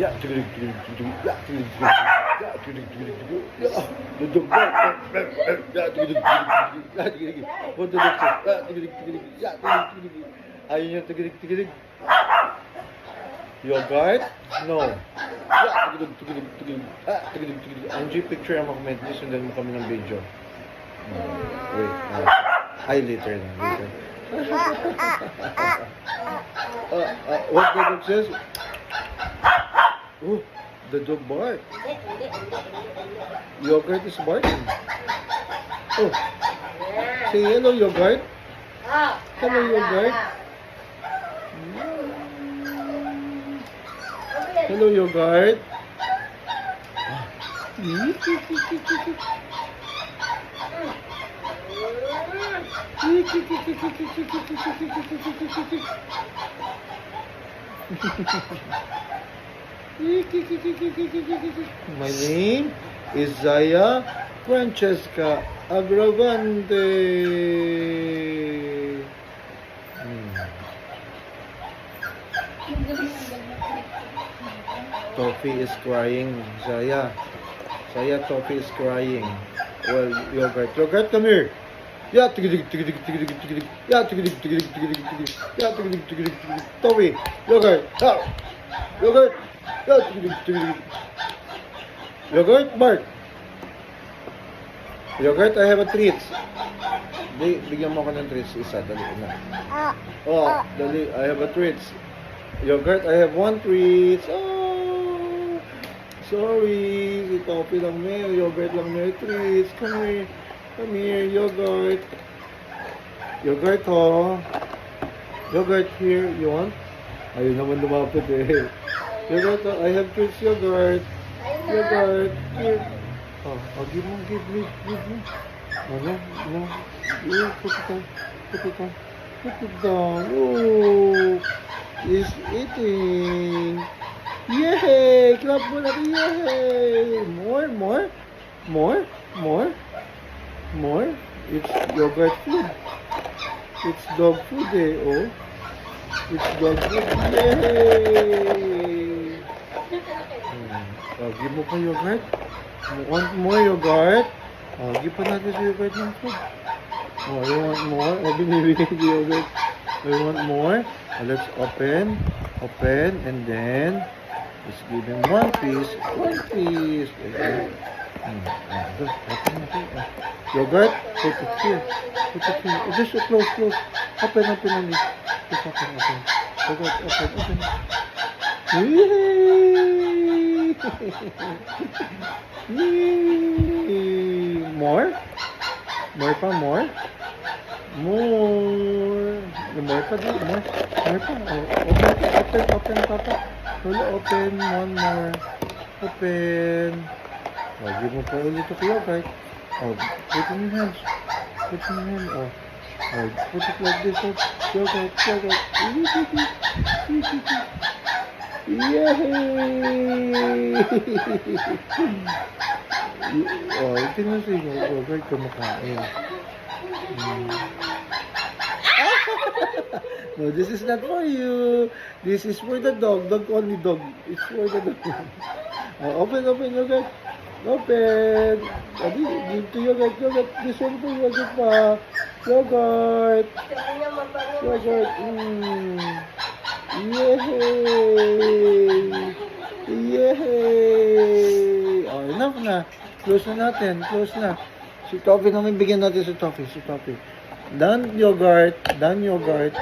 Yeah, tigilig, tigilig, tigilig, yeah, tigilig, tigilig, yeah, tigilig, tigilig, tigilig, yeah, the dog bark, yeah, tigilig, tigilig, tigilig, yeah, tigilig, what the dog says, yeah, tigilig, tigilig, yeah, tigilig, tigilig, ayaw niya tigilig, tigilig. Yogurt? No. Yeah, tigilig, tigilig, tigilig, yeah, tigilig, tigilig. Angie, picture ang mga comment, sundan mo kami ng video. Wait, ay, later na, later. What the dog says? Oh, the dog bark. Yogurt is barking. Oh, say hello, Yogurt. Hello, Yogurt. Hello, Yogurt. My name is Zaya Francesca Agravante. Toffee is crying. Zaya, Toffee is crying. Well, Yogurt, come here. Yeah, tigidig, tigidig, tigidig, tigidig. Yeah, tigidig, tigidig, tigidig, tigidig. Yeah, tigidig, tigidig, tigidig. Toffee, Yogurt, Yogurt. Yeah, tigidig, tigidig. Yogurt, bark. Yogurt, I have a treat. Bigyan mo ko ng treats. Isa, dali na. Oh, dali, I have a treat. Yogurt, I have one treat. Oh, sorry. Si Toffee lang may, Yogurt lang may treats. Come here, Yogurt. Yogurt, oh. Yogurt, here. You want? Ayun naman lumapit eh. Yogurt, oh. I have treats, Yogurt. Yogurt, here. Oh, give me. Oh, no. Yeah, put it down. Oh, he's eating. Yay! Clap mo natin, yay! More. It's yogurt food. It's dog food eh, oh. It's dog food. Yay! Oh, give mo pa yogurt. Want more yogurt? Oh, give pa natin sa yogurt ng food. Oh, you want more? Oh, binibigay si yogurt. You want more? Oh, let's open, and then let's give him one piece. Okay. Open. Yogurt, put it here. Just close. Open. Just open. Yogurt, open. Yay! More? More pa? More pa din. More pa. Oh, open, Papa. Wala, open. One more. Open. Oh, give mo pa ulit ito kaya, right? Oh, put in your hands. Oh, put it like this. Yogurt. Yay! Oh, tingnan sa inyo. Yogurt kumakain. No, this is not for you. This is for the dog. Only dog. It's for the dog. Oh, open, Yogurt. Open. Give to Yogurt. This one for Yogurt pa. Yogurt. Yay! Oh, enough na. Close na natin. Si Toffee naman, bigyan natin si Toffee. Done yogurt. Yay! Done yogurt.